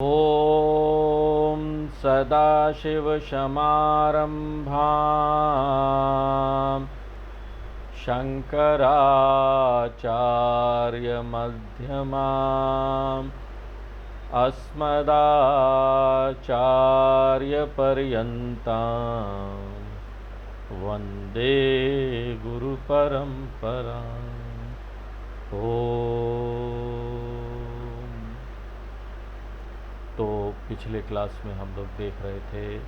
ॐ सदाशिवसमारम्भां शङ्कराचार्यमध्यमाम् अस्मदाचार्यपर्यन्तां वन्दे गुरुपरम्पराम्। तो पिछले क्लास में हम लोग देख रहे थे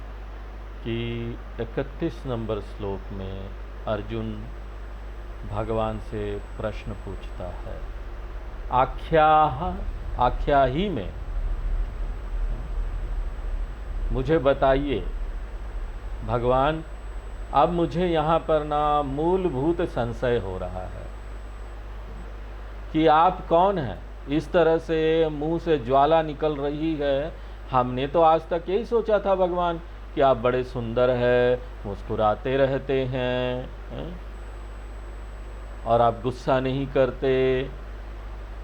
कि 31 नंबर श्लोक में अर्जुन भगवान से प्रश्न पूछता है, आख्या ही में मुझे बताइए भगवान, अब मुझे यहाँ पर ना मूलभूत संशय हो रहा है कि आप कौन हैं। इस तरह से मुंह से ज्वाला निकल रही है। हमने तो आज तक यही सोचा था भगवान कि आप बड़े सुंदर हैं, मुस्कुराते रहते हैं, और आप गुस्सा नहीं करते,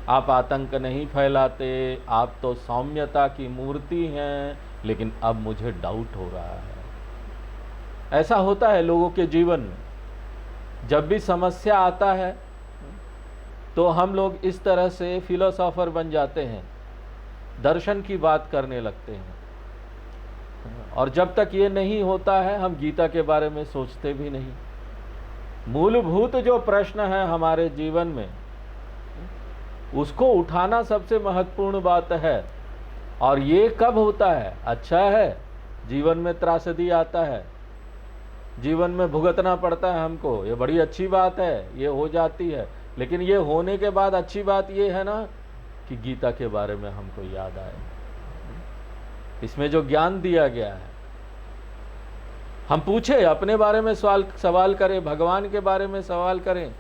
आप आतंक नहीं फैलाते, आप तो सौम्यता की मूर्ति हैं। लेकिन अब मुझे डाउट हो रहा है। ऐसा होता है लोगों के जीवन में, जब भी समस्या आता है तो हम लोग इस तरह से फिलोसोफर बन जाते हैं, दर्शन की बात करने लगते हैं, और जब तक ये नहीं होता है हम गीता के बारे में सोचते भी नहीं। मूलभूत जो प्रश्न है हमारे जीवन में, उसको उठाना सबसे महत्वपूर्ण बात है। और ये कब होता है? अच्छा है, जीवन में त्रासदी आता है, जीवन में भुगतना पड़ता है हमको, ये बड़ी अच्छी बात है, ये हो जाती है। लेकिन ये होने के बाद अच्छी बात ये है ना कि गीता के बारे में हमको याद आए, इसमें जो ज्ञान दिया गया है। हम पूछे, अपने बारे में सवाल करें, भगवान के बारे में सवाल करें,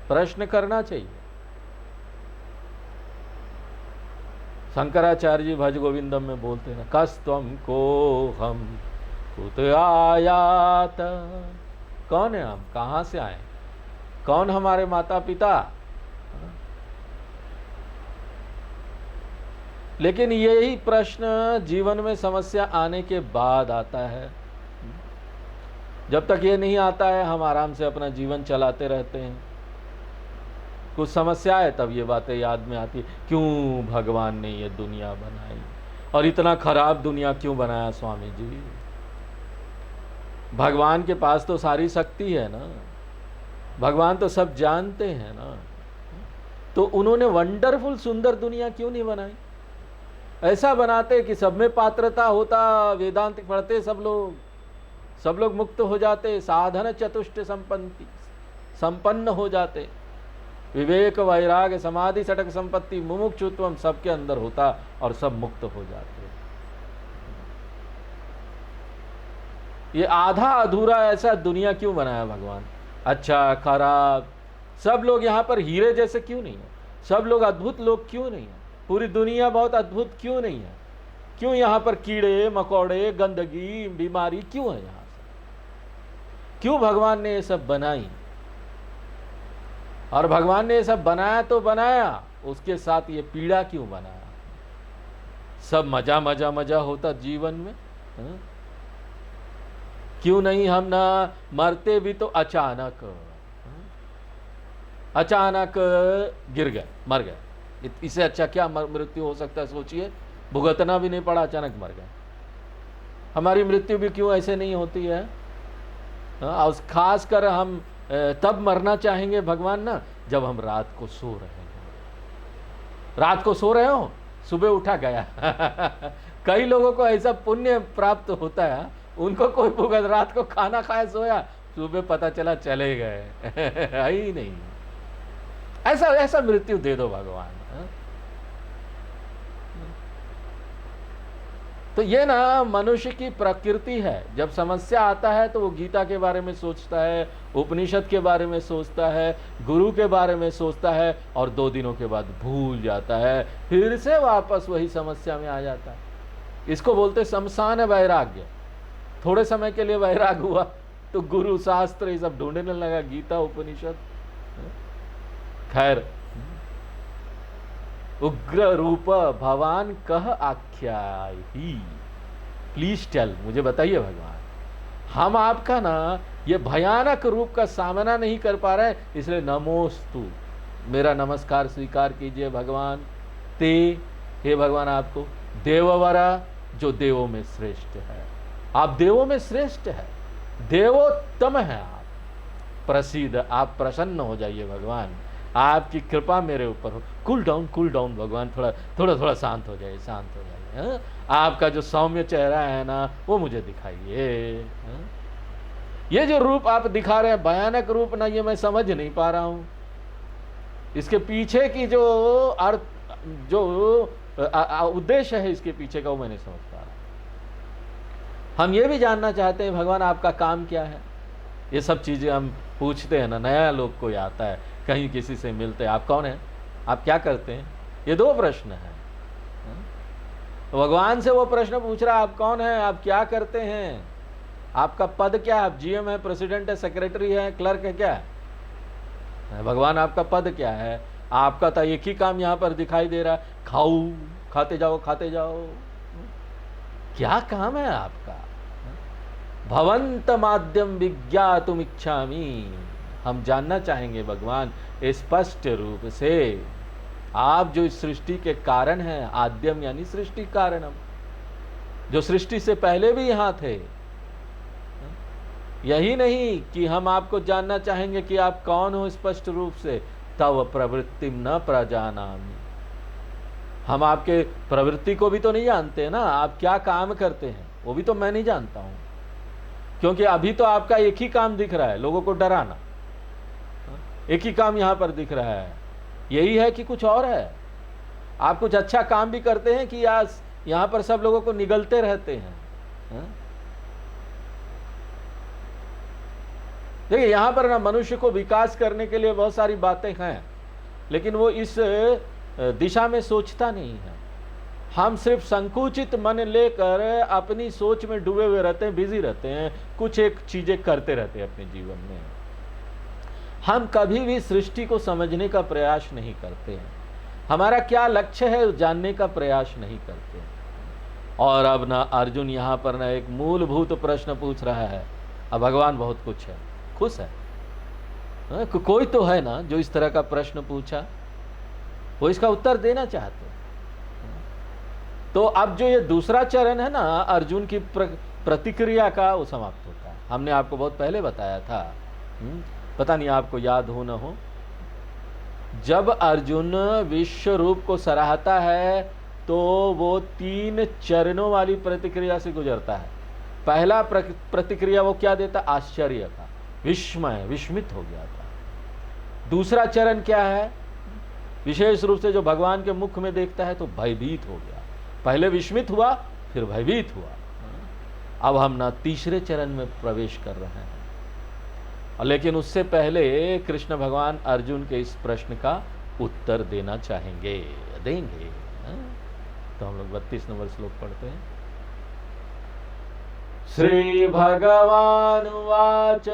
प्रश्न करना चाहिए। शंकराचार्य जी भज गोविंदम में बोलते हैं, कस्तम को हम कुत आयात, कौन है हम, कहाँ से आए, कौन हमारे माता पिता। लेकिन यही प्रश्न जीवन में समस्या आने के बाद आता है। जब तक ये नहीं आता है हम आराम से अपना जीवन चलाते रहते हैं। कुछ समस्या है तब ये बातें याद में आती, क्यों भगवान ने ये दुनिया बनाई, और इतना खराब दुनिया क्यों बनाया स्वामी जी। भगवान के पास तो सारी शक्ति है ना, भगवान तो सब जानते हैं ना, तो उन्होंने वंडरफुल सुंदर दुनिया क्यों नहीं बनाई। ऐसा बनाते कि सब में पात्रता होता, वेदांत पढ़ते सब लोग मुक्त हो जाते, साधन चतुष्ट संपन्न हो जाते, विवेक वैराग समाधि सटक संपत्ति मुमुक्षुत्वम सबके अंदर होता और सब मुक्त हो जाते। ये आधा अधूरा ऐसा दुनिया क्यों बनाया भगवान। अच्छा खराब, सब लोग यहाँ पर हीरे जैसे क्यों नहीं है, सब लोग अद्भुत लोग क्यों नहीं है, पूरी दुनिया बहुत अद्भुत क्यों नहीं है, क्यों यहाँ पर कीड़े मकोड़े गंदगी बीमारी क्यों है यहाँ से, क्यों भगवान ने ये सब बनाई। और भगवान ने ये सब बनाया तो बनाया, उसके साथ ये पीड़ा क्यों बनाया। सब मजा मजा मजा होता जीवन में, क्यों नहीं हम ना मरते भी तो अचानक गिर गए, मर गए। इससे अच्छा क्या मृत्यु हो सकता है सोचिए। भुगतना भी नहीं पड़ा, अचानक मर गए। हमारी मृत्यु भी क्यों ऐसे नहीं होती है। और खास कर हम तब मरना चाहेंगे भगवान ना, जब हम रात को सो रहे हो, सुबह उठा गया। कई लोगों को ऐसा पुण्य प्राप्त होता है, उनको कोई भुगत, रात को खाना खाया सोया, सुबह पता चला चले गए। है ही नहीं। ऐसा मृत्यु दे दो भगवान। तो ये ना मनुष्य की प्रकृति है। जब समस्या आता है तो वो गीता के बारे में सोचता है, उपनिषद के बारे में सोचता है, गुरु के बारे में सोचता है, और 2 दिनों के बाद भूल जाता है, फिर से वापस वही समस्या में आ जाता है। इसको बोलते शमशान वैराग्य। थोड़े समय के लिए वैराग हुआ तो गुरु शास्त्र ये सब ढूंढने लगा, गीता उपनिषद। खैर उग्र रूप भवान कह आख्यायी, प्लीज टेल, मुझे बताइए भगवान, हम आपका ना ये भयानक रूप का सामना नहीं कर पा रहे, इसलिए नमोस्तु, मेरा नमस्कार स्वीकार कीजिए भगवान। ते, हे भगवान आपको, देववरा, जो देवों में श्रेष्ठ है, आप देवों में श्रेष्ठ है, देवोत्तम है आप, प्रसिद्ध, आप प्रसन्न हो जाइए भगवान, आपकी कृपा मेरे ऊपर हो। कूल डाउन भगवान, थोड़ा शांत हो जाइए, शांत हो जाइए। हाँ? आपका जो सौम्य चेहरा है ना, वो मुझे दिखाइए। हाँ? ये जो रूप आप दिखा रहे हैं, भयानक रूप ना, ये मैं समझ नहीं पा रहा हूं, इसके पीछे की जो अर्थ, जो उद्देश्य है इसके पीछे का, वो मैं नहीं समझ पा रहा। हम ये भी जानना चाहते हैं भगवान, आपका काम क्या है। ये सब चीजें हम पूछते हैं ना, नया लोग कोई आता है, कहीं किसी से मिलते हैं, आप कौन हैं, आप क्या करते हैं, ये दो प्रश्न हैं। तो भगवान से वो प्रश्न पूछ रहा, आप कौन हैं, आप क्या करते हैं, आपका पद क्या है, आप जीएम है, प्रेसिडेंट है, सेक्रेटरी है, क्लर्क है, क्या है भगवान, आपका पद क्या है। आपका तो एक ही काम यहाँ पर दिखाई दे रहा है, खाओ, खाते जाओ खाते जाओ, क्या काम है आपका। भवंत माध्यम विज्ञातुम इच्छामि, हम जानना चाहेंगे भगवान स्पष्ट रूप से, आप जो इस सृष्टि के कारण हैं, आद्यम यानी सृष्टि कारणम, जो सृष्टि से पहले भी यहाँ थे। यही नहीं कि हम आपको जानना चाहेंगे कि आप कौन हो स्पष्ट रूप से, तव प्रवृत्तिम न प्रजानामि, हम आपके प्रवृत्ति को भी तो नहीं जानते हैं ना, आप क्या काम करते हैं वो भी तो मैं नहीं जानता हूं, क्योंकि अभी तो आपका एक ही काम दिख रहा है, लोगों को डराना, एक ही काम यहां पर दिख रहा है। यही है कि कुछ और है, आप कुछ अच्छा काम भी करते हैं कि यहां पर सब लोगों को निगलते रहते हैं। देखिए यहां पर ना मनुष्य को विकास करने के लिए बहुत सारी बातें हैं, लेकिन वो इस दिशा में सोचता नहीं है। हम सिर्फ संकुचित मन लेकर अपनी सोच में डूबे हुए रहते हैं, बिजी रहते हैं, कुछ एक चीजें करते रहते हैं अपने जीवन में। हम कभी भी सृष्टि को समझने का प्रयास नहीं करते हैं, हमारा क्या लक्ष्य है जानने का प्रयास नहीं करते हैं। और अब ना अर्जुन यहाँ पर ना एक मूलभूत प्रश्न पूछ रहा है। अब भगवान बहुत कुछ है, खुश है, कोई तो है ना जो इस तरह का प्रश्न पूछा, वो इसका उत्तर देना चाहते हैं। तो अब जो ये दूसरा चरण है ना अर्जुन की प्रतिक्रिया का, वो समाप्त होता है। हमने आपको बहुत पहले बताया था, पता नहीं आपको याद हो न हो, जब अर्जुन विश्व रूप को सराहता है तो वो 3 चरणों वाली प्रतिक्रिया से गुजरता है। पहला प्रतिक्रिया वो क्या देता, आश्चर्य का, विस्मय, विस्मित हो गया था। दूसरा चरण क्या है, विशेष रूप से जो भगवान के मुख में देखता है तो भयभीत हो गया। पहले विस्मित हुआ, फिर भयभीत हुआ। अब हम ना तीसरे चरण में प्रवेश कर रहे हैं, लेकिन उससे पहले कृष्ण भगवान अर्जुन के इस प्रश्न का उत्तर देना चाहेंगे, देंगे। तो हम लोग 32 नंबर श्लोक पढ़ते हैं। श्री भगवान वाच,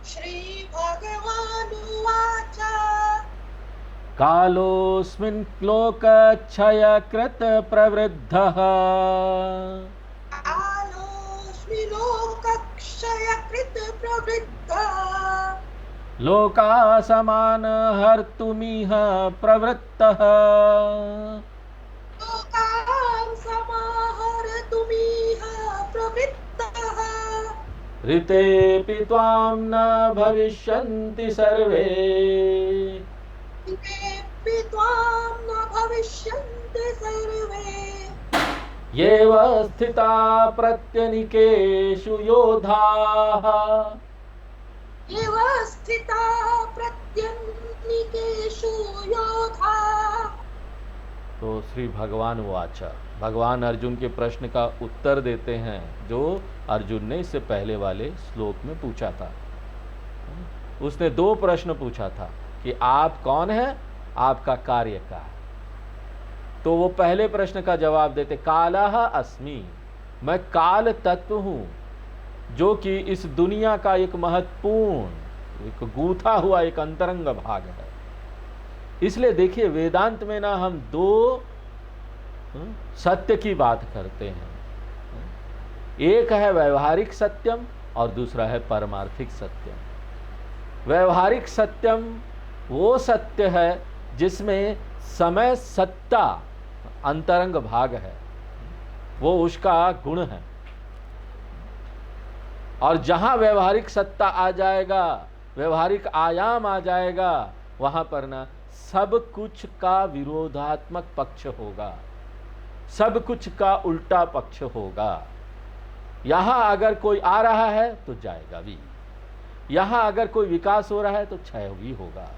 श्री भगवान वाच, कालोऽस्मिन् लोकक्षयकृत प्रवृद्धः, कालोऽस्मि लोकक्षयकृत प्रवृद्धः, लोकासमान हर्तुमिह प्रवृत्तः, लोकान् समाहर्तुमिह प्रवृत्तः, ऋतेऽपि त्वां न भविष्यन्ति सर्वे, ऋतेऽपि त्वां न भविष्यन्ति सर्वे, येव स्थिता प्रत्यनीकेषु योधाः, येव स्थिता प्रत्यनीकेषु योधाः। तो श्री भगवान वाच, भगवान अर्जुन के प्रश्न का उत्तर देते हैं जो अर्जुन ने इससे पहले वाले श्लोक में पूछा था। उसने 2 प्रश्न पूछा था कि आप कौन हैं, आपका कार्य क्या है। तो वो पहले प्रश्न का जवाब देते, कालः अस्मि, मैं काल तत्व हूं, जो कि इस दुनिया का एक महत्वपूर्ण, एक गूथा हुआ एक अंतरंग भाग है। इसलिए देखिए वेदांत में ना हम दो सत्य की बात करते हैं। एक है व्यवहारिक सत्यम और दूसरा है पारमार्थिक सत्यम। व्यवहारिक सत्यम वो सत्य है जिसमें समय सत्ता अंतरंग भाग है, वो उसका गुण है। और जहां व्यवहारिक सत्ता आ जाएगा, व्यवहारिक आयाम आ जाएगा, वहां पर ना सब कुछ का विरोधात्मक पक्ष होगा, सब कुछ का उल्टा पक्ष होगा। यहां अगर कोई आ रहा है तो जाएगा भी, यहां अगर कोई विकास हो रहा है तो क्षय भी होगा,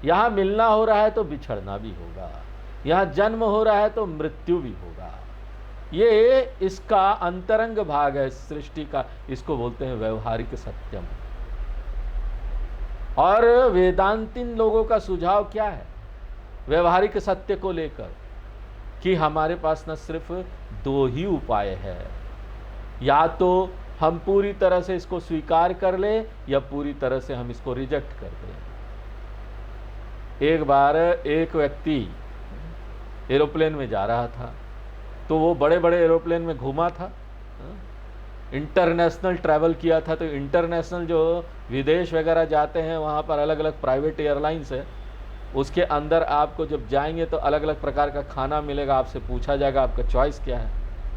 यहां मिलना हो रहा है तो बिछड़ना भी होगा, यहां जन्म हो रहा है तो मृत्यु भी होगा। ये इसका अंतरंग भाग है सृष्टि का, इसको बोलते हैं व्यवहारिक सत्यम। और वेदांतीन लोगों का सुझाव क्या है व्यवहारिक सत्य को लेकर, कि हमारे पास न सिर्फ दो ही उपाय है, या तो हम पूरी तरह से इसको स्वीकार कर ले या पूरी तरह से हम इसको रिजेक्ट कर दें। एक बार एक व्यक्ति एरोप्लेन में जा रहा था, तो वो बड़े बड़े एरोप्लेन में घूमा था, इंटरनेशनल ट्रैवल किया था। तो इंटरनेशनल जो विदेश वगैरह जाते हैं वहाँ पर अलग अलग प्राइवेट एयरलाइंस है, उसके अंदर आपको जब जाएंगे तो अलग अलग प्रकार का खाना मिलेगा, आपसे पूछा जाएगा आपका चॉइस क्या है,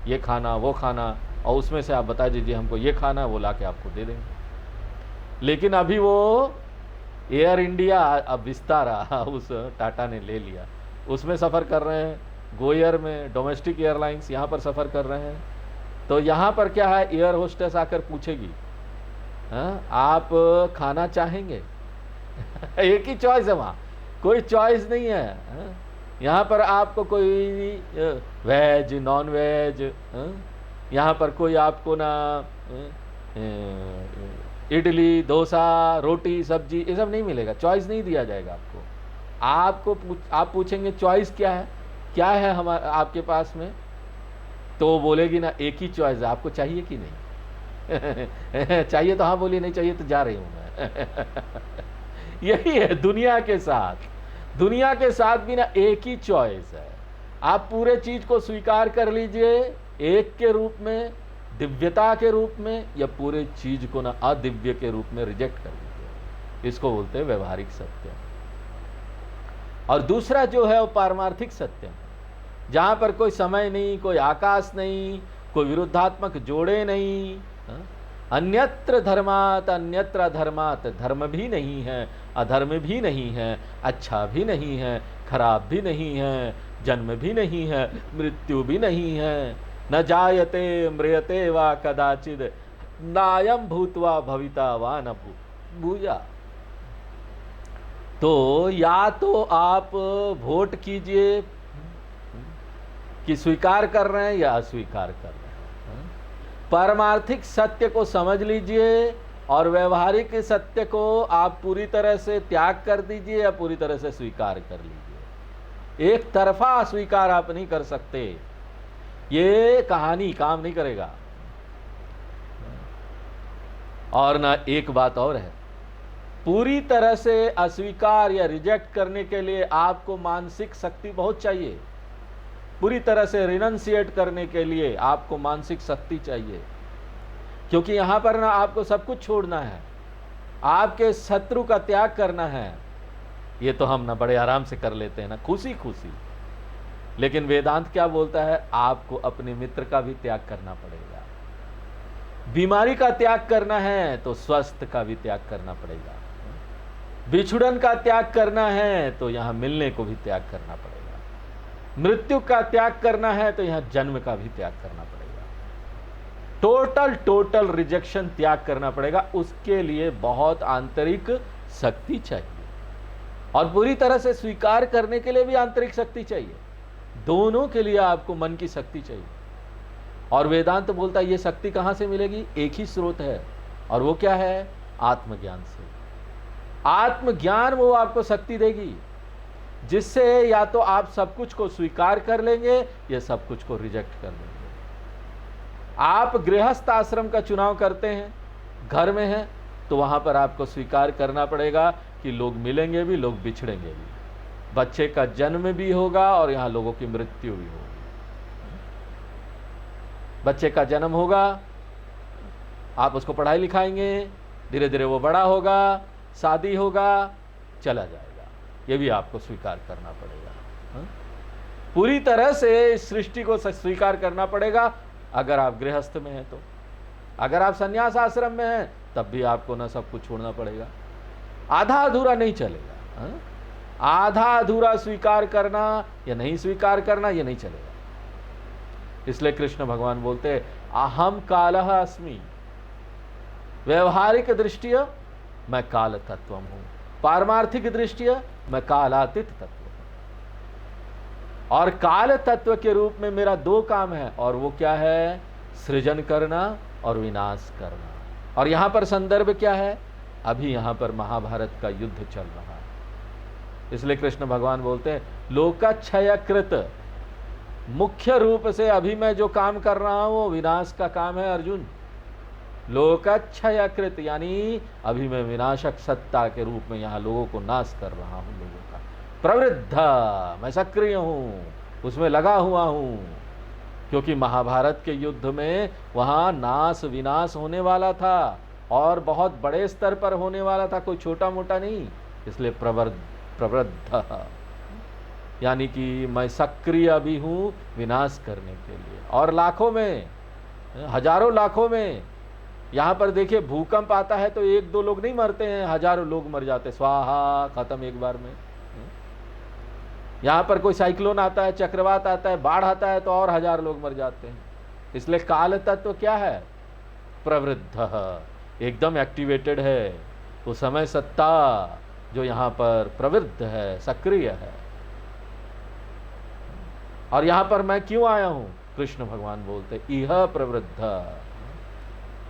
ये खाना वो खाना, और उसमें से आप बता दीजिए हमको ये खाना है, वो ला के आपको दे देंगे। लेकिन अभी वो एयर इंडिया, अब विस्तारा उस टाटा ने ले लिया, उसमें सफ़र कर रहे हैं, गोएयर में डोमेस्टिक एयरलाइंस यहाँ पर सफ़र कर रहे हैं। तो यहाँ पर क्या है, एयर होस्टेस आकर पूछेगी आप खाना चाहेंगे एक ही चॉइस है, वहाँ कोई चॉइस नहीं है। यहाँ पर आपको कोई वेज नॉन वेज, यहाँ पर कोई आपको ना इडली डोसा रोटी सब्जी ये सब नहीं मिलेगा, चॉइस नहीं दिया जाएगा आपको। आप पूछेंगे चॉइस क्या है, क्या है हमारे आपके पास में, तो वो बोलेगी ना एक ही चॉइस है, आपको चाहिए कि नहीं चाहिए तो हाँ बोलिए, नहीं चाहिए तो जा रही हूँ मैं यही है दुनिया के साथ, दुनिया के साथ भी ना एक ही चॉइस है। आप पूरे चीज को स्वीकार कर लीजिए एक के रूप में, दिव्यता के रूप में, या पूरे चीज को ना अदिव्य के रूप में रिजेक्ट कर लीजिए। इसको बोलते हैं व्यवहारिक सत्य। और दूसरा जो है वो पारमार्थिक सत्य, जहां पर कोई समय नहीं, कोई आकाश नहीं, कोई विरुद्धात्मक जोड़े नहीं, अन्यत्र धर्मात अन्यत्र अधर्मात, धर्म भी नहीं है, अधर्म भी नहीं है, अच्छा भी नहीं है, खराब भी नहीं है, जन्म भी नहीं है, मृत्यु भी नहीं है, न जायते म्रियते वा कदाचिद, नायम भूतवा भविता वा न भूया। तो या तो आप वोट कीजिए कि स्वीकार कर रहे हैं या अस्वीकार कर रहे हैं। पारमार्थिक सत्य को समझ लीजिए और व्यवहारिक सत्य को आप पूरी तरह से त्याग कर दीजिए या पूरी तरह से स्वीकार कर लीजिए। एक तरफा स्वीकार आप नहीं कर सकते, ये कहानी काम नहीं करेगा। और ना एक बात और है, पूरी तरह से अस्वीकार या रिजेक्ट करने के लिए आपको मानसिक शक्ति बहुत चाहिए। पूरी तरह से रिनंसिएट करने के लिए आपको मानसिक शक्ति चाहिए, क्योंकि यहां पर ना आपको सब कुछ छोड़ना है, आपके शत्रु का त्याग करना है। ये तो हम ना बड़े आराम से कर लेते हैं ना, खुशी खुशी। लेकिन वेदांत क्या बोलता है, आपको अपने मित्र का भी त्याग करना पड़ेगा। बीमारी का त्याग करना है तो स्वस्थ का भी त्याग करना पड़ेगा। बिछुड़न का त्याग करना है तो यहां मिलने को भी त्याग करना पड़ेगा। मृत्यु का त्याग करना है तो यहां जन्म का भी त्याग करना पड़ेगा। टोटल रिजेक्शन त्याग करना पड़ेगा। उसके लिए बहुत आंतरिक शक्ति चाहिए और पूरी तरह से स्वीकार करने के लिए भी आंतरिक शक्ति चाहिए। दोनों के लिए आपको मन की शक्ति चाहिए। और वेदांत बोलता है ये शक्ति कहां से मिलेगी, एक ही स्रोत है, और वो क्या है, आत्मज्ञान से। आत्मज्ञान वो आपको शक्ति देगी जिससे या तो आप सब कुछ को स्वीकार कर लेंगे या सब कुछ को रिजेक्ट कर लेंगे। आप गृहस्थ आश्रम का चुनाव करते हैं, घर में हैं, तो वहां पर आपको स्वीकार करना पड़ेगा कि लोग मिलेंगे भी, लोग बिछड़ेंगे भी। बच्चे का जन्म भी होगा और यहाँ लोगों की मृत्यु भी होगी। बच्चे का जन्म होगा, आप उसको पढ़ाई लिखाएंगे, धीरे धीरे वो बड़ा होगा, शादी होगा, चला जाएगा। ये भी आपको स्वीकार करना पड़ेगा। पूरी तरह से इस सृष्टि को स्वीकार करना पड़ेगा। अगर आप गृहस्थ में हैं तो, अगर आप संन्यास आश्रम में हैं तब भी आपको ना सब कुछ छोड़ना पड़ेगा। आधा अधूरा नहीं चलेगा। आधा अधूरा स्वीकार करना या नहीं स्वीकार करना ये नहीं चलेगा। इसलिए कृष्ण भगवान बोलते हैं अहम कालः अस्मि। व्यवहारिक दृष्टिया मैं काल तत्वम हूं, पारमार्थिक दृष्टिया मैं कालातीत तत्व हूं। और काल तत्व के रूप में मेरा दो काम है, और वो क्या है? सृजन करना और विनाश करना। और यहां पर संदर्भ क्या है? अभी यहां पर महाभारत का युद्ध चल रहा है। इसलिए कृष्ण भगवान बोलते हैं लोकक्षयकृत, मुख्य रूप से अभी मैं जो काम कर रहा हूं वो विनाश का काम है अर्जुन। लोकक्षयकृत यानी अभी मैं विनाशक सत्ता के रूप में यहां लोगों को नाश कर रहा हूं। लोगों का प्रवृद्ध, मैं सक्रिय हूं, उसमें लगा हुआ हूं। क्योंकि महाभारत के युद्ध में वहां नाश विनाश होने वाला था, और बहुत बड़े स्तर पर होने वाला था, कोई छोटा मोटा नहीं। इसलिए प्रवृद्ध यानी कि मैं सक्रिय भी हूं विनाश करने के लिए। और लाखों में, हजारों लाखों में, यहां पर देखिए भूकंप आता है तो एक दो लोग नहीं मरते हैं, हजारों लोग मर जाते, स्वाहा, खत्म एक बार में। यहां पर कोई साइक्लोन आता है, चक्रवात आता है, बाढ़ आता है तो और हजार लोग मर जाते हैं। इसलिए काल तत्व क्या है? प्रवृद्ध, एकदम एक्टिवेटेड है। वो समय सत्ता जो यहां पर प्रवृद्ध है, सक्रिय है। और यहां पर मैं क्यों आया हूं? कृष्ण भगवान बोलते इह प्रवृद्ध,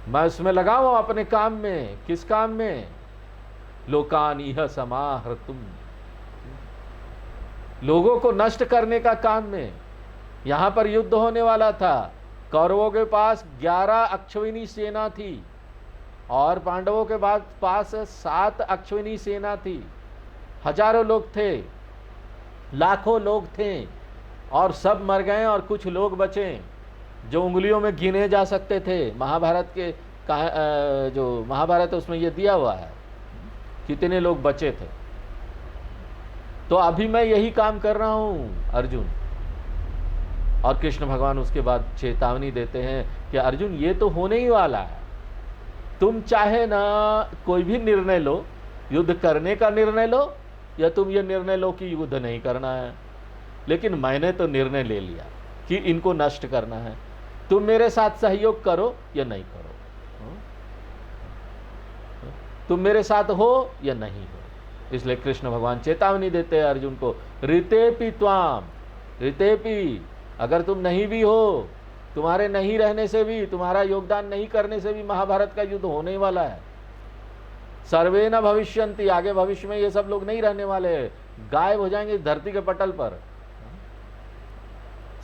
मैं उसमें लगा हूं अपने काम में। किस काम में? लोकान इह समाहर्तुम, लोगों को नष्ट करने का काम में। यहां पर युद्ध होने वाला था, कौरवों के पास 11 अक्षौहिणी सेना थी और पांडवों के पास 7 अक्षौहिणी सेना थी। हजारों लोग थे, लाखों लोग थे, और सब मर गए और कुछ लोग बचे जो उंगलियों में गिने जा सकते थे। महाभारत के जो महाभारत है उसमें ये दिया हुआ है कितने लोग बचे थे। तो अभी मैं यही काम कर रहा हूं अर्जुन। और कृष्ण भगवान उसके बाद चेतावनी देते हैं कि अर्जुन ये तो होने ही वाला है, तुम चाहे ना कोई भी निर्णय लो, युद्ध करने का निर्णय लो या तुम ये निर्णय लो कि युद्ध नहीं करना है, लेकिन मैंने तो निर्णय ले लिया कि इनको नष्ट करना है। तुम मेरे साथ सहयोग करो या नहीं करो, तुम मेरे साथ हो या नहीं हो। इसलिए कृष्ण भगवान चेतावनी देते हैं अर्जुन को, ऋतेपि त्वाम, ऋतेपि, अगर तुम नहीं भी हो, तुम्हारे नहीं रहने से भी, तुम्हारा योगदान नहीं करने से भी महाभारत का युद्ध होने वाला है। सर्वे न भविष्यन्ति, आगे भविष्य में ये सब लोग नहीं रहने वाले, गायब हो जाएंगे धरती के पटल पर।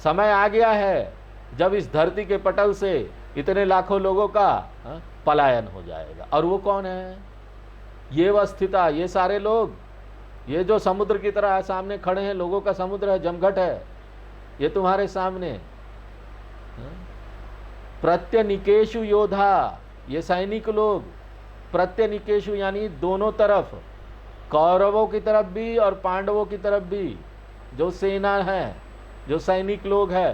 समय आ गया है जब इस धरती के पटल से इतने लाखों लोगों का पलायन हो जाएगा। और वो कौन है? ये वस्थिता, ये सारे लोग, ये जो समुद्र की तरह सामने खड़े हैं, लोगों का समुद्र है, जमघट है, ये तुम्हारे सामने। प्रत्यनिकेशु योधा, ये सैनिक लोग, प्रत्यनिकेशु यानी दोनों तरफ, कौरवों की तरफ भी और पांडवों की तरफ भी जो सेना है, जो सैनिक लोग है।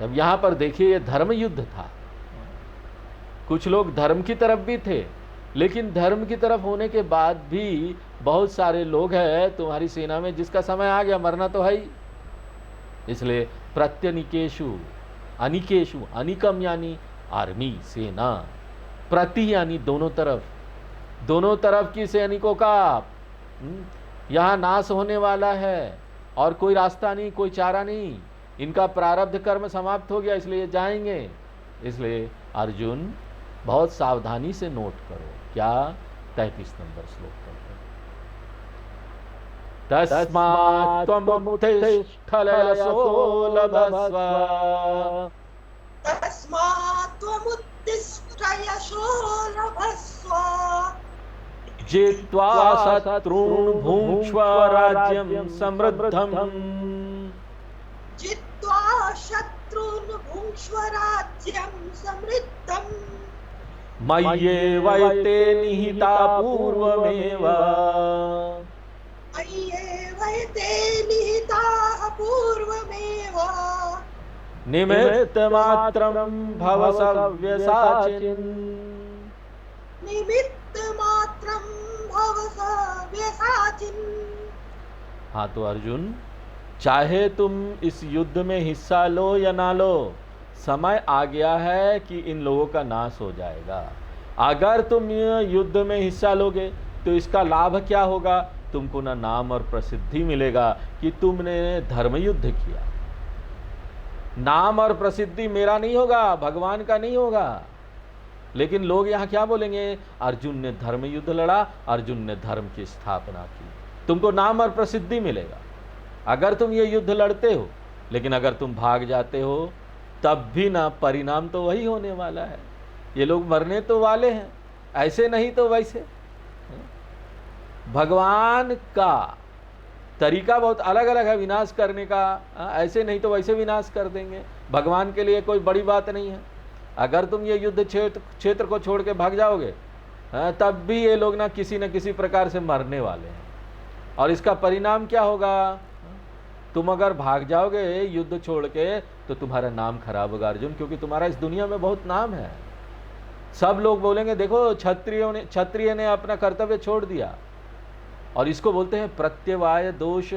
अब यहां पर देखिए ये धर्म युद्ध था, कुछ लोग धर्म की तरफ भी थे, लेकिन धर्म की तरफ होने के बाद भी बहुत सारे लोग हैं तुम्हारी सेना में जिसका समय आ गया, मरना तो है ही। इसलिए प्रत्यनिकेशु, अनिकेशु, अनिकम यानी आर्मी, सेना, प्रति यानी दोनों तरफ, दोनों तरफ की सैनिकों का यहाँ नाश होने वाला है और कोई रास्ता नहीं, कोई चारा नहीं, इनका प्रारब्ध कर्म समाप्त हो गया, इसलिए जाएंगे। इसलिए अर्जुन बहुत सावधानी से नोट करो। क्या? 33 नंबर श्लोक पढ़ते हैं। तस्मात् त्वमुत्तिष्ठ यशो लभस्व, तस्मात् त्वमुत्तिष्ठ यशो लभस्व, जित्वा शत्रून् भुङ्क्ष्व राज्यं समृद्धम् जित्वा शत्रून् भुङ्क्ष्व राज्यं समृद्धम् मय्येवैते निहिता पूर्वमेव मय्येवैते निहिताः पूर्वमेव निमित्तमात्रं भव सव्यसाचिन् निमित्तमात्रं भव सव्यसाचिन्। हाँ तो अर्जुन, चाहे तुम इस युद्ध में हिस्सा लो या ना लो, समय आ गया है कि इन लोगों का नाश हो जाएगा। अगर तुम युद्ध में हिस्सा लोगे तो इसका लाभ क्या होगा? तुमको ना नाम और प्रसिद्धि मिलेगा कि तुमने धर्म युद्ध किया। नाम और प्रसिद्धि मेरा नहीं होगा, भगवान का नहीं होगा। लेकिन लोग यहाँ क्या बोलेंगे? अर्जुन ने धर्म युद्ध लड़ा, अर्जुन ने धर्म की स्थापना की। तुमको नाम और प्रसिद्धि मिलेगा अगर तुम ये युद्ध लड़ते हो। लेकिन अगर तुम भाग जाते हो तब भी ना परिणाम तो वही होने वाला है। ये लोग मरने तो वाले हैं, ऐसे नहीं तो वैसे। भगवान का तरीका बहुत अलग अलग है विनाश करने का। ऐसे नहीं तो वैसे विनाश कर देंगे। भगवान के लिए कोई बड़ी बात नहीं है। अगर तुम ये युद्ध क्षेत्र को छोड़ के भाग जाओगे तब भी ये लोग ना किसी प्रकार से मरने वाले हैं। और इसका परिणाम क्या होगा? तुम अगर भाग जाओगे युद्ध छोड़ के तो तुम्हारा नाम खराब होगा अर्जुन, क्योंकि तुम्हारा इस दुनिया में बहुत नाम है। सब लोग बोलेंगे देखो क्षत्रिय ने अपना कर्तव्य छोड़ दिया। और इसको बोलते हैं प्रत्यवाय दोष।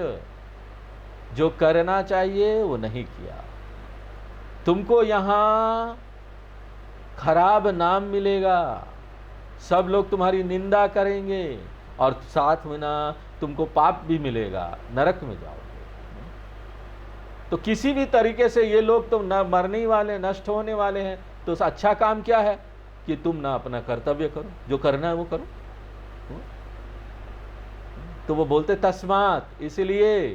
जो करना चाहिए वो नहीं किया। तुमको यहाँ खराब नाम मिलेगा, सब लोग तुम्हारी निंदा करेंगे और साथ में ना तुमको पाप भी मिलेगा, नरक में जाओगे। तो किसी भी तरीके से ये लोग तो न मरने ही वाले, नष्ट होने वाले हैं। तो अच्छा काम क्या है कि तुम ना अपना कर्तव्य करो, जो करना है वो करो। तो वो बोलते तस्मात, इसलिए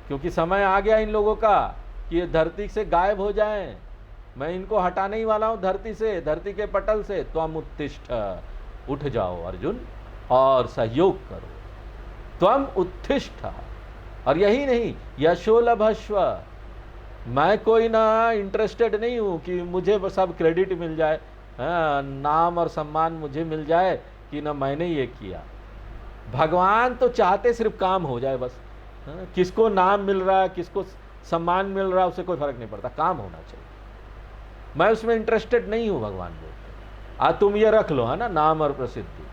क्योंकि समय आ गया इन लोगों का कि ये धरती से गायब हो जाएं। मैं इनको हटाने ही वाला हूं धरती से, धरती के पटल से। त्वम उत्तिष्ठ, उठ जाओ अर्जुन और सहयोग करो। त्वम उत्तिष्ठ। और यही नहीं, यशो लभस्व। मैं कोई ना इंटरेस्टेड नहीं हूं कि मुझे सब क्रेडिट मिल जाए, नाम और सम्मान मुझे मिल जाए कि ना मैंने ये किया। भगवान तो चाहते सिर्फ काम हो जाए बस। किसको नाम मिल रहा है, किसको सम्मान मिल रहा है, उससे कोई फर्क नहीं पड़ता, काम होना चाहिए। मैं उसमें इंटरेस्टेड नहीं हूं, भगवान बोलते। तुम ये रख लो है ना, नाम और प्रसिद्धि।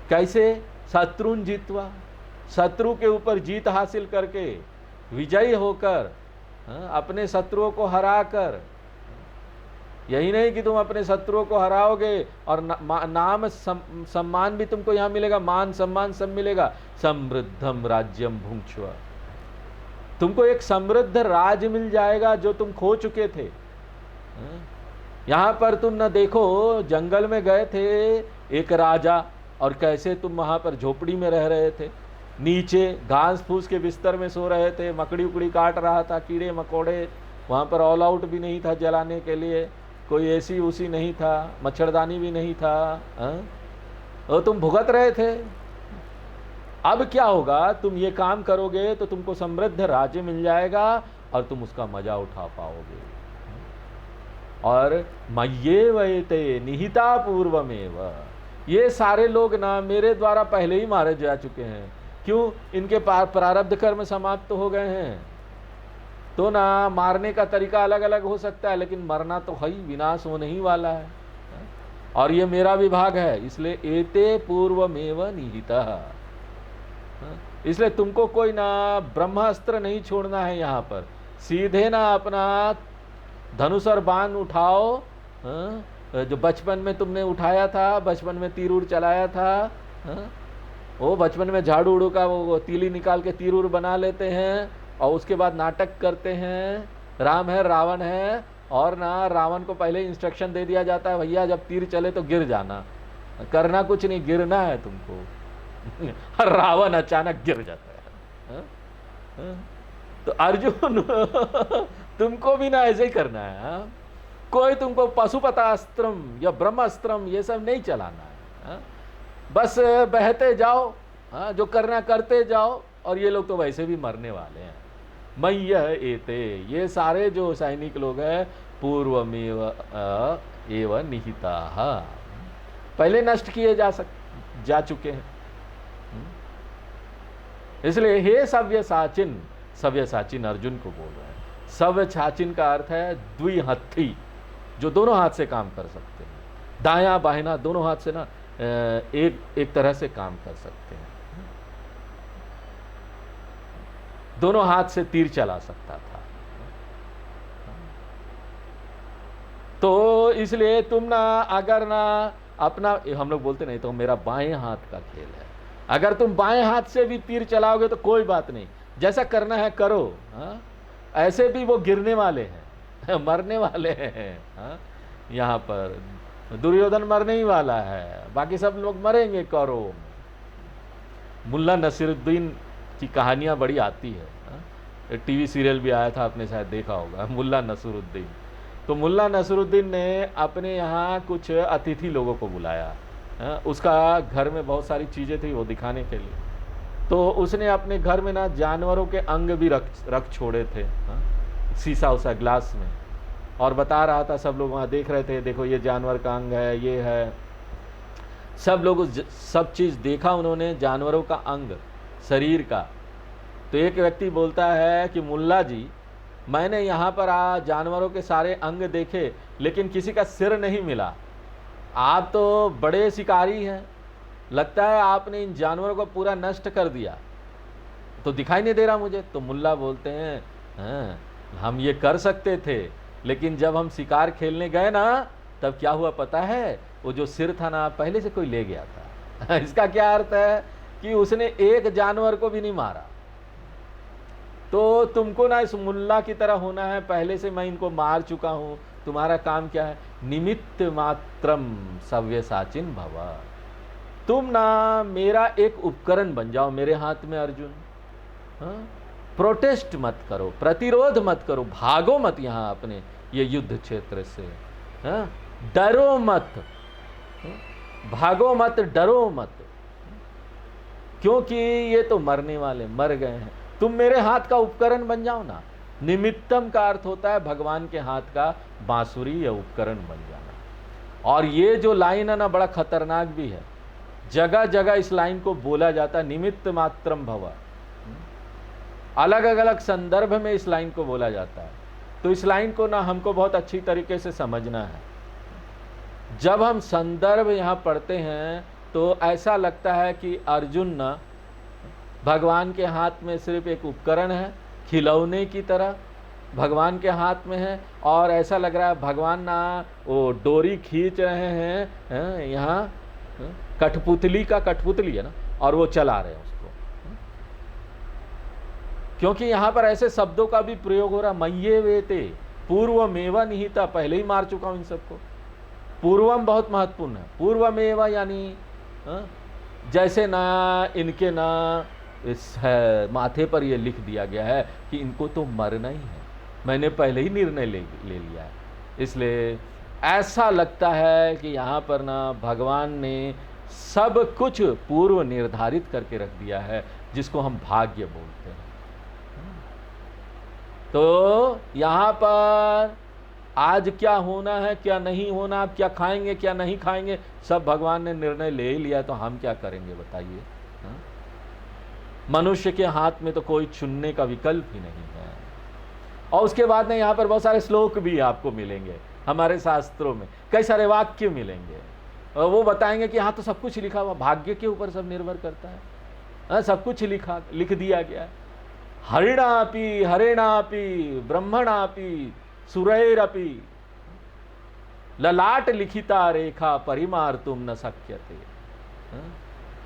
कैसे? शत्रुन जीतवा, शत्रु के ऊपर जीत हासिल करके, विजयी होकर, अपने शत्रुओं को हराकर। यही नहीं कि तुम अपने शत्रुओं को हराओगे और नाम सम्मान भी तुमको यहाँ मिलेगा, मान सम्मान सब मिलेगा। समृद्धम राज्यम भुङ्क्ष्व, तुमको एक समृद्ध राज मिल जाएगा जो तुम खो चुके थे। यहाँ पर तुम न देखो, जंगल में गए थे एक राजा, और कैसे तुम वहाँ पर झोपड़ी में रह रहे थे, नीचे घास फूस के बिस्तर में सो रहे थे, मकड़ी उकड़ी काट रहा था, कीड़े मकोड़े, वहाँ पर ऑल आउट भी नहीं था जलाने के लिए, कोई एसी उसी नहीं था, मच्छरदानी भी नहीं था, और तुम भुगत रहे थे। अब क्या होगा? तुम ये काम करोगे तो तुमको समृद्ध राज्य मिल जाएगा और तुम उसका मजा उठा पाओगे। और मय्येवैते निहिता पूर्वमेव, ये सारे लोग ना मेरे द्वारा पहले ही मारे जा चुके हैं। क्यों? इनके प्रारब्ध कर्म समाप्त हो गए हैं। तो ना मारने का तरीका अलग अलग हो सकता है, लेकिन मरना तो है ही, विनाश होने ही वाला है। और ये मेरा विभाग है, इसलिए एते पूर्वमेव निहितः। इसलिए तुमको कोई ना ब्रह्मास्त्र नहीं छोड़ना है यहाँ पर। सीधे ना अपना धनुष और बाण उठाओ, जो बचपन में तुमने उठाया था, बचपन में तीर उड़ चलाया था। वो बचपन में झाड़ू उड़ू का वो तीली निकाल के तीर उड़ बना लेते हैं और उसके बाद नाटक करते हैं, राम है रावण है, और ना रावण को पहले इंस्ट्रक्शन दे दिया जाता है, भैया जब तीर चले तो गिर जाना, करना कुछ नहीं, गिरना है तुमको। रावण अचानक गिर जाता है। तो अर्जुन तुमको भी ना ऐसे ही करना है। कोई तुमको पशुपतास्त्रम या ब्रह्मास्त्रम ये सब नहीं चलाना है। बस बहते जाओ, हाँ, जो करना करते जाओ, और ये लोग तो वैसे भी मरने वाले हैं। मय्य एते, ये सारे जो सैनिक लोग हैं पूर्वमेव एव निहिताः, पहले नष्ट किए जा चुके हैं। इसलिए हे सव्यसाचिन, सव्यसाचिन अर्जुन को बोल रहे हैं। सव्यसाचिन का अर्थ है द्विहत्थी, जो दोनों हाथ से काम कर सकते हैं, दायां बाहिना दोनों हाथ से ना एक तरह से काम कर सकते हैं। दोनों हाथ से तीर चला सकता था। तो इसलिए तुम ना अगर ना अपना, हम लोग बोलते नहीं तो मेरा बाएं हाथ का खेल है, अगर तुम बाएं हाथ से भी तीर चलाओगे तो कोई बात नहीं, जैसा करना है करो। हाँ, ऐसे भी वो गिरने वाले हैं, मरने वाले हैं। हाँ, यहाँ पर दुर्योधन मरने ही वाला है, बाकी सब लोग मरेंगे कौरवों में। मुल्ला नसीरुद्दीन की कहानियाँ बड़ी आती है। हाँ, टीवी सीरियल भी आया था, आपने शायद देखा होगा, मुल्ला नसीरुद्दीन। तो मुल्ला नसीरुद्दीन ने अपने यहाँ कुछ अतिथि लोगों को बुलाया। हाँ, उसका घर में बहुत सारी चीज़ें थी वो दिखाने के लिए। तो उसने अपने घर में ना जानवरों के अंग भी रख छोड़े थे। हाँ, शीशा उसा ग्लास में, और बता रहा था, सब लोग वहाँ देख रहे थे, देखो ये जानवर का अंग है, ये है। सब लोग सब चीज़ देखा उन्होंने, जानवरों का अंग, शरीर का। तो एक व्यक्ति बोलता है कि मुल्ला जी, मैंने यहाँ पर जानवरों के सारे अंग देखे, लेकिन किसी का सिर नहीं मिला। आप तो बड़े शिकारी हैं, लगता है आपने इन जानवरों को पूरा नष्ट कर दिया, तो दिखाई नहीं दे रहा मुझे। तो मुल्ला बोलते हैं, हाँ, हम ये कर सकते थे, लेकिन जब हम शिकार खेलने गए ना, तब क्या हुआ पता है, वो जो सिर था ना पहले से कोई ले गया था। इसका क्या अर्थ है कि उसने एक जानवर को भी नहीं मारा। तो तुमको ना इस मुल्ला की तरह होना है, पहले से मैं इनको मार चुका हूँ। तुम्हारा काम क्या है, निमित्त मात्रम सव्यसाचिन भव, तुम ना मेरा एक उपकरण बन जाओ मेरे हाथ में अर्जुन। हाँ? प्रोटेस्ट मत करो, प्रतिरोध मत करो, भागो मत यहाँ अपने ये युद्ध क्षेत्र से। हाँ? डरो मत, भागो मत, डरो मत, क्योंकि ये तो मरने वाले मर गए हैं। तुम मेरे हाथ का उपकरण बन जाओ ना। निमित्तम का अर्थ होता है भगवान के हाथ का बांसुरी या उपकरण बन जाना। और ये जो लाइन है ना बड़ा खतरनाक भी है, जगह जगह इस लाइन को बोला जाता है, निमित्त मात्रम भव। अलग अलग संदर्भ में इस लाइन को बोला जाता है। तो इस लाइन को ना हमको बहुत अच्छी तरीके से समझना है। जब हम संदर्भ यहाँ पढ़ते हैं तो ऐसा लगता है कि अर्जुन ना भगवान के हाथ में सिर्फ एक उपकरण है, खिलौने की तरह भगवान के हाथ में है, और ऐसा लग रहा है भगवान ना वो डोरी खींच रहे हैं, यहाँ कठपुतली का, कठपुतली है ना, और वो चला रहे हैं उसको। क्योंकि यहाँ पर ऐसे शब्दों का भी प्रयोग हो रहा, मय्ये वेते, पूर्वमेव निहिता, पहले ही मार चुका हूँ इन सबको। पूर्वम बहुत महत्वपूर्ण है। पूर्वमेव यानी जैसे ना इनके ना इस माथे पर ये लिख दिया गया है कि इनको तो मरना ही है, मैंने पहले ही निर्णय ले लिया है। इसलिए ऐसा लगता है कि यहाँ पर ना भगवान ने सब कुछ पूर्व निर्धारित करके रख दिया है, जिसको हम भाग्य बोलते हैं। तो यहाँ पर आज क्या होना है, क्या नहीं होना, आप क्या खाएंगे क्या नहीं खाएंगे, सब भगवान ने निर्णय ले ही लिया, तो हम क्या करेंगे बताइए। मनुष्य के हाथ में तो कोई चुनने का विकल्प ही नहीं है। और उसके बाद में यहाँ पर बहुत सारे श्लोक भी आपको मिलेंगे, हमारे शास्त्रों में कई सारे वाक्य मिलेंगे, और वो बताएंगे कि हाँ तो सब कुछ लिखा हुआ, भाग्य के ऊपर सब निर्भर करता है। सब कुछ लिख दिया गया है। हरिणापि हरेणापि ब्रह्मणापि सुरैरपि ललाट लिखिता रेखा परिमार्तुम न शक्यते।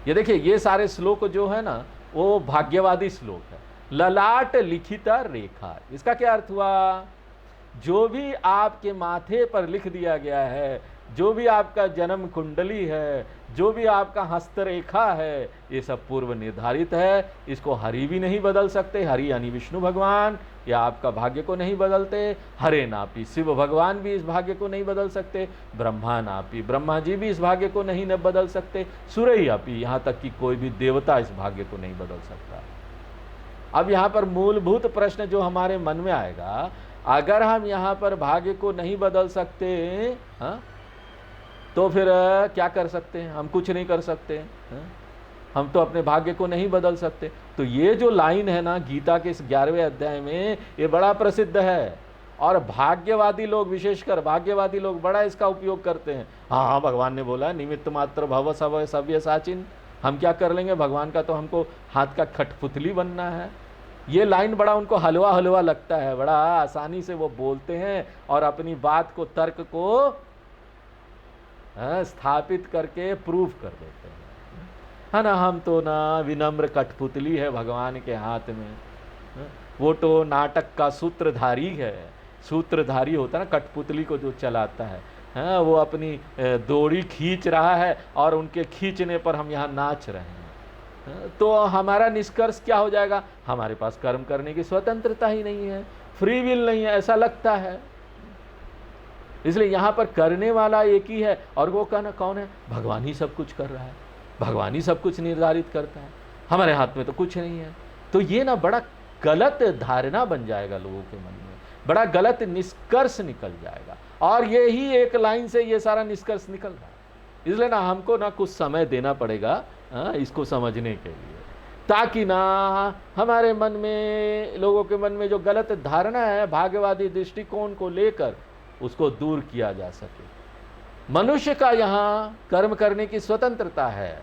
ये देखिए, ये सारे श्लोक जो है ना वो भाग्यवादी श्लोक है। ललाट लिखिता रेखा, इसका क्या अर्थ हुआ, जो भी आपके माथे पर लिख दिया गया है, जो भी आपका जन्म कुंडली है, जो भी आपका हस्तरेखा है ये सब पूर्व निर्धारित है, इसको हरि भी नहीं बदल सकते। हरि यानी विष्णु भगवान, या आपका भाग्य को नहीं बदलते। हरे नापी शिव भगवान भी इस भाग्य को नहीं बदल सकते। ब्रह्मा नापी ब्रह्मा जी भी इस भाग्य को नहीं बदल सकते। सूर्य अपी, यहाँ तक कि कोई भी देवता इस भाग्य को नहीं बदल सकता। अब यहाँ पर मूलभूत प्रश्न जो हमारे मन में आएगा, अगर हम यहाँ पर भाग्य को नहीं बदल सकते, हाँ, तो फिर क्या कर सकते हैं? हम कुछ नहीं कर सकते। हम तो अपने भाग्य को नहीं बदल सकते। तो ये जो लाइन है ना गीता के इस 11वें अध्याय में, ये बड़ा प्रसिद्ध है और भाग्यवादी लोग, विशेषकर भाग्यवादी लोग बड़ा इसका उपयोग करते हैं। हाँ हाँ, भगवान ने बोला निमित्त मात्र भव सव सव्य साचिन, हम क्या कर लेंगे, भगवान का तो हमको हाथ का खटपुतली बनना है। ये लाइन बड़ा उनको हलवा हलवा लगता है, बड़ा आसानी से वो बोलते हैं और अपनी बात को, तर्क को स्थापित करके प्रूव कर देते हैं, है ना। हम तो ना विनम्र कठपुतली है भगवान के हाथ में, वो तो नाटक का सूत्रधारी है। सूत्रधारी होता है ना कठपुतली को जो चलाता है, हाँ, वो अपनी दौड़ी खींच रहा है और उनके खींचने पर हम यहाँ नाच रहे हैं। तो हमारा निष्कर्ष क्या हो जाएगा, हमारे पास कर्म करने की स्वतंत्रता ही नहीं है, फ्री विल नहीं है, ऐसा लगता है। इसलिए यहाँ पर करने वाला एक ही है, और वो कहना कौन है, भगवान ही सब कुछ कर रहा है, भगवान ही सब कुछ निर्धारित करता है, हमारे हाथ में तो कुछ नहीं है। तो ये ना बड़ा गलत धारणा बन जाएगा लोगों के मन में, बड़ा गलत निष्कर्ष निकल जाएगा, और ये ही एक लाइन से ये सारा निष्कर्ष निकल रहा है। इसलिए ना हमको ना कुछ समय देना पड़ेगा इसको समझने के लिए, ताकि ना हमारे मन में, लोगों के मन में जो गलत धारणा है भाग्यवादी दृष्टिकोण को लेकर, उसको दूर किया जा सके। मनुष्य का यहाँ कर्म करने की स्वतंत्रता है,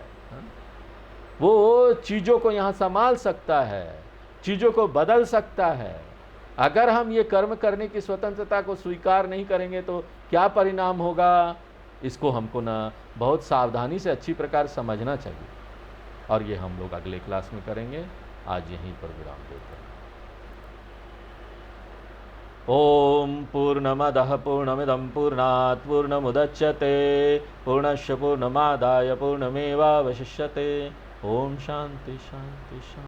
वो चीज़ों को यहाँ संभाल सकता है, चीज़ों को बदल सकता है। अगर हम ये कर्म करने की स्वतंत्रता को स्वीकार नहीं करेंगे तो क्या परिणाम होगा, इसको हमको ना बहुत सावधानी से अच्छी प्रकार समझना चाहिए, और ये हम लोग अगले क्लास में करेंगे। आज यहीं पर विराम देते हैं। ओम पूर्णमदः पूर्णमिदं पूर्णात् पूर्णमुदच्यते पूर्णस्य पूर्णमादाय पूर्णमेवावशिष्यते। ओम शांति शांति शांति।